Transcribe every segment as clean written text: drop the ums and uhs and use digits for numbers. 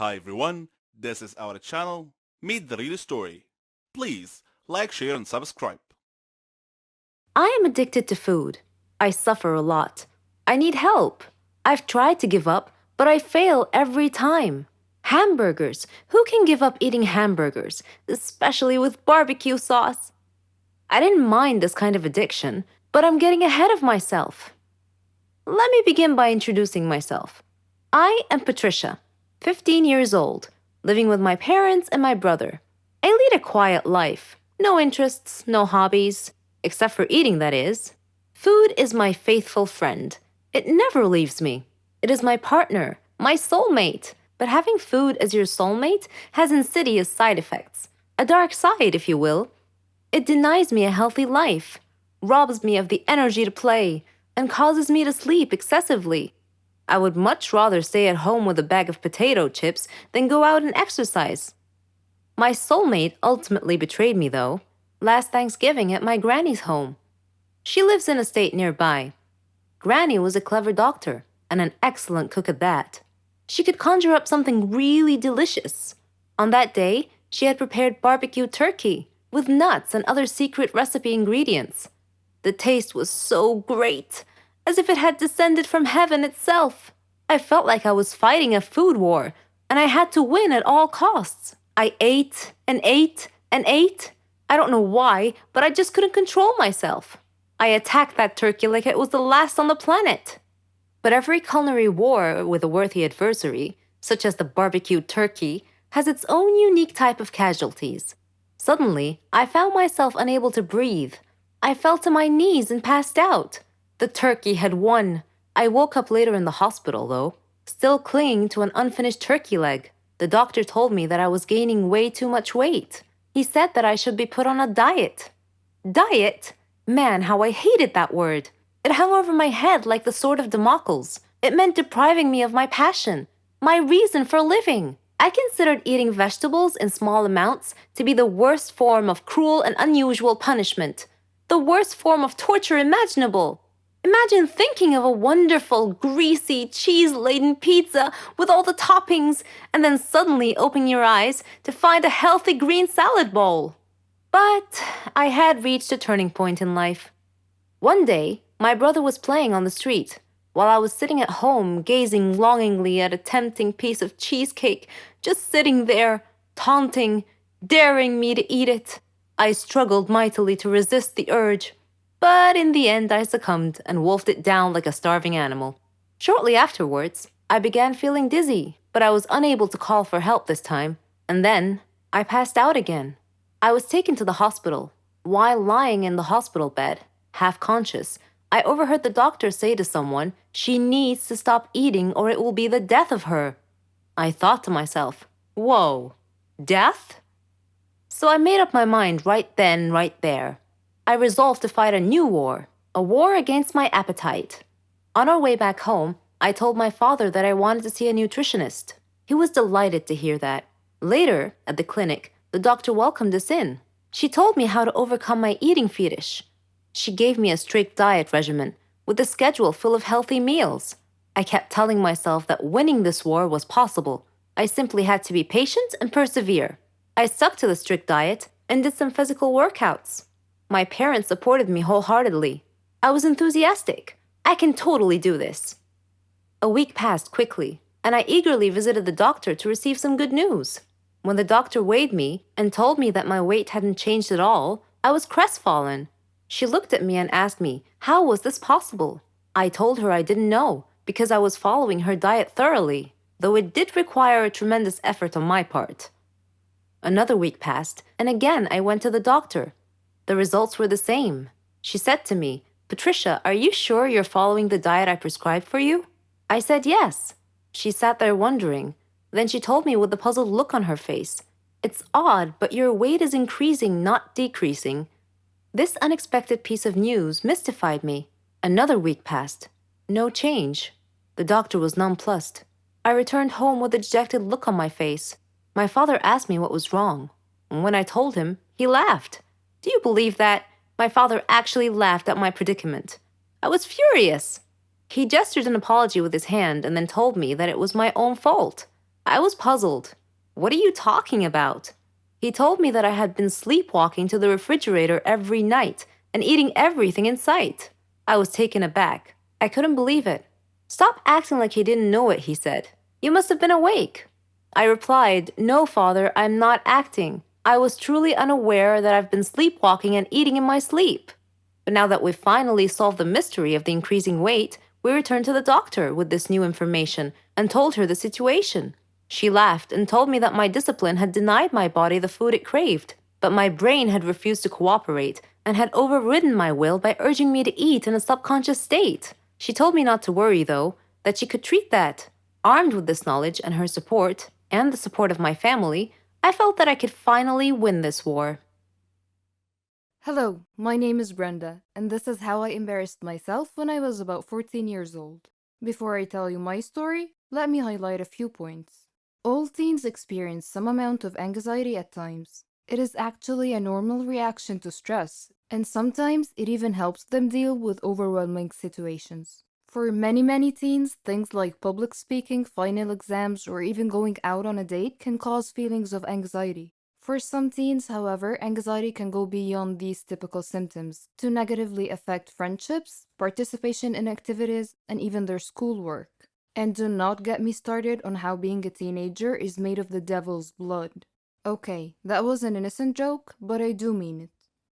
Hi everyone, this is our channel, Meet the Real Story. Please like, share and subscribe. I am addicted to food. I suffer a lot. I need help. I've tried to give up, but I fail every time. Hamburgers. Who can give up eating hamburgers, especially with barbecue sauce? I didn't mind this kind of addiction, but I'm getting ahead of myself. Let me begin by introducing myself. I am Patricia, 15 years old, living with my parents and my brother. I lead a quiet life. No interests, no hobbies, except for eating, that is. Food is my faithful friend. It never leaves me. It is my partner, my soulmate. But having food as your soulmate has insidious side effects. A dark side, if you will. It denies me a healthy life, robs me of the energy to play, and causes me to sleep excessively. I would much rather stay at home with a bag of potato chips than go out and exercise. My soulmate ultimately betrayed me, though, last Thanksgiving at my granny's home. She lives in a state nearby. Granny was a clever doctor and an excellent cook at that. She could conjure up something really delicious. On that day, she had prepared barbecue turkey with nuts and other secret recipe ingredients. The taste was so great, as if it had descended from heaven itself. I felt like I was fighting a food war, and I had to win at all costs. I ate and ate and ate. I don't know why, but I just couldn't control myself. I attacked that turkey like it was the last on the planet. But every culinary war with a worthy adversary, such as the barbecued turkey, has its own unique type of casualties. Suddenly, I found myself unable to breathe. I fell to my knees and passed out. The turkey had won. I woke up later in the hospital, though, still clinging to an unfinished turkey leg. The doctor told me that I was gaining way too much weight. He said that I should be put on a diet. Diet? Man, how I hated that word. It hung over my head like the sword of Damocles. It meant depriving me of my passion, my reason for living. I considered eating vegetables in small amounts to be the worst form of cruel and unusual punishment, the worst form of torture imaginable. Imagine thinking of a wonderful, greasy, cheese-laden pizza with all the toppings, and then suddenly opening your eyes to find a healthy green salad bowl. But I had reached a turning point in life. One day, my brother was playing on the street, while I was sitting at home gazing longingly at a tempting piece of cheesecake, just sitting there, taunting, daring me to eat it. I struggled mightily to resist the urge, but in the end I succumbed and wolfed it down like a starving animal. Shortly afterwards, I began feeling dizzy, but I was unable to call for help this time, and then I passed out again. I was taken to the hospital. While lying in the hospital bed, half conscious, I overheard the doctor say to someone, she needs to stop eating or it will be the death of her. I thought to myself, whoa, death? So I made up my mind right then, right there. I resolved to fight a new war, a war against my appetite. On our way back home, I told my father that I wanted to see a nutritionist. He was delighted to hear that. Later, at the clinic, the doctor welcomed us in. She told me how to overcome my eating fetish. She gave me a strict diet regimen with a schedule full of healthy meals. I kept telling myself that winning this war was possible. I simply had to be patient and persevere. I stuck to the strict diet and did some physical workouts. My parents supported me wholeheartedly. I was enthusiastic. I can totally do this. A week passed quickly, and I eagerly visited the doctor to receive some good news. When the doctor weighed me and told me that my weight hadn't changed at all, I was crestfallen. She looked at me and asked me, how was this possible? I told her I didn't know, because I was following her diet thoroughly, though it did require a tremendous effort on my part. Another week passed, and again I went to the doctor. The results were the same. She said to me, Patricia, are you sure you're following the diet I prescribed for you? I said yes. She sat there wondering. Then she told me with a puzzled look on her face, it's odd, but your weight is increasing, not decreasing. This unexpected piece of news mystified me. Another week passed. No change. The doctor was nonplussed. I returned home with a dejected look on my face. My father asked me what was wrong. And when I told him, he laughed. Do you believe that? My father actually laughed at my predicament. I was furious. He gestured an apology with his hand and then told me that it was my own fault. I was puzzled. What are you talking about? He told me that I had been sleepwalking to the refrigerator every night and eating everything in sight. I was taken aback. I couldn't believe it. Stop acting like you didn't know it, he said. You must have been awake. I replied, No, father, I'm not acting. I was truly unaware that I've been sleepwalking and eating in my sleep. But now that we've finally solved the mystery of the increasing weight, we returned to the doctor with this new information and told her the situation. She laughed and told me that my discipline had denied my body the food it craved, but my brain had refused to cooperate and had overridden my will by urging me to eat in a subconscious state. She told me not to worry, though, that she could treat that. Armed with this knowledge and her support, and the support of my family, I felt that I could finally win this war. Hello, my name is Brenda, and this is how I embarrassed myself when I was about 14 years old. Before I tell you my story, let me highlight a few points. All teens experience some amount of anxiety at times. It is actually a normal reaction to stress, and sometimes it even helps them deal with overwhelming situations. For many teens, things like public speaking, final exams, or even going out on a date can cause feelings of anxiety. For some teens, however, anxiety can go beyond these typical symptoms to negatively affect friendships, participation in activities, and even their schoolwork. And do not get me started on how being a teenager is made of the devil's blood. Okay, that was an innocent joke, but I do mean it.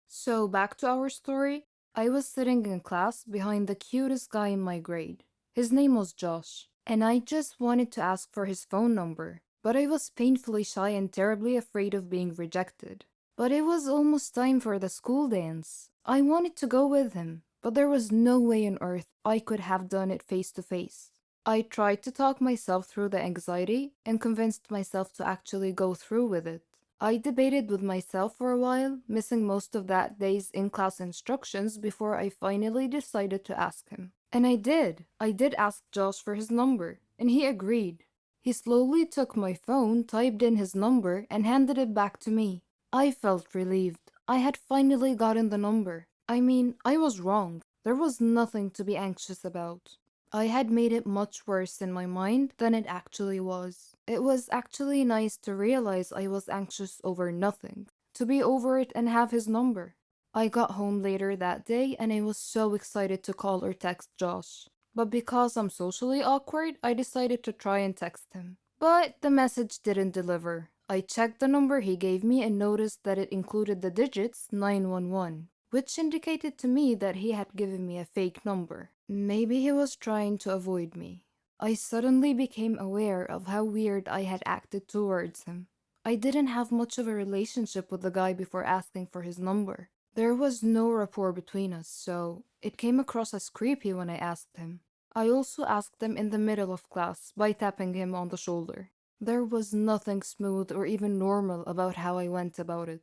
So, back to our story. I was sitting in class behind the cutest guy in my grade. His name was Josh, and I just wanted to ask for his phone number, but I was painfully shy and terribly afraid of being rejected. But it was almost time for the school dance. I wanted to go with him, but there was no way on earth I could have done it face to face. I tried to talk myself through the anxiety and convinced myself to actually go through with it. I debated with myself for a while, missing most of that day's in-class instructions before I finally decided to ask him. And I did. I did ask Josh for his number, and he agreed. He slowly took my phone, typed in his number, and handed it back to me. I felt relieved. I had finally gotten the number. I mean, I was wrong. There was nothing to be anxious about. I had made it much worse in my mind than it actually was. It was actually nice to realize I was anxious over nothing, to be over it and have his number. I got home later that day and I was so excited to call or text Josh. But because I'm socially awkward, I decided to try and text him. But the message didn't deliver. I checked the number he gave me and noticed that it included the digits 911, which indicated to me that he had given me a fake number. Maybe he was trying to avoid me. I suddenly became aware of how weird I had acted towards him. I didn't have much of a relationship with the guy before asking for his number. There was no rapport between us, so it came across as creepy when I asked him. I also asked him in the middle of class by tapping him on the shoulder. There was nothing smooth or even normal about how I went about it.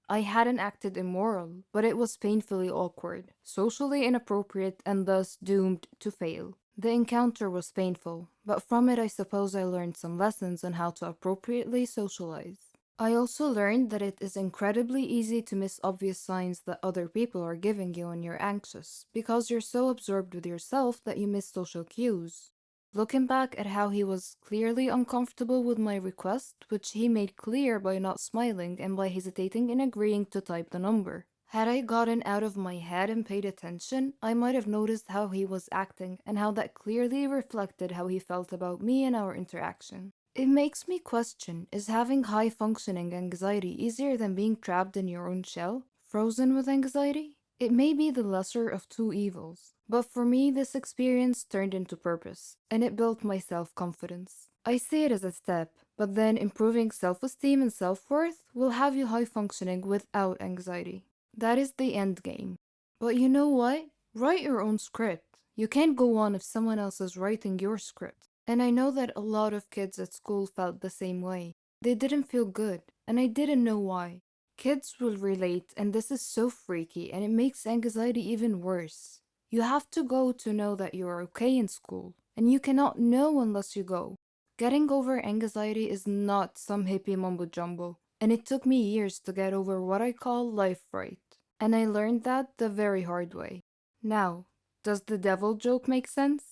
I hadn't acted immoral, but it was painfully awkward, socially inappropriate, and thus doomed to fail. The encounter was painful, but from it I suppose I learned some lessons on how to appropriately socialize. I also learned that it is incredibly easy to miss obvious signs that other people are giving you when you're anxious, because you're so absorbed with yourself that you miss social cues. Looking back at how he was clearly uncomfortable with my request, which he made clear by not smiling and by hesitating in agreeing to type the number. Had I gotten out of my head and paid attention, I might have noticed how he was acting and how that clearly reflected how he felt about me and our interaction. It makes me question, is having high functioning anxiety easier than being trapped in your own shell, frozen with anxiety? It may be the lesser of two evils, but for me this experience turned into purpose, and it built my self-confidence. I see it as a step, but then improving self-esteem and self-worth will have you high-functioning without anxiety. That is the end game. But you know what? Write your own script. You can't go on if someone else is writing your script. And I know that a lot of kids at school felt the same way. They didn't feel good, and I didn't know why. Kids will relate, and this is so freaky, and it makes anxiety even worse. You have to go to know that you are okay in school, and you cannot know unless you go. Getting over anxiety is not some hippie mumbo jumbo, and it took me years to get over what I call life fright. And I learned that the very hard way. Now, does the devil joke make sense?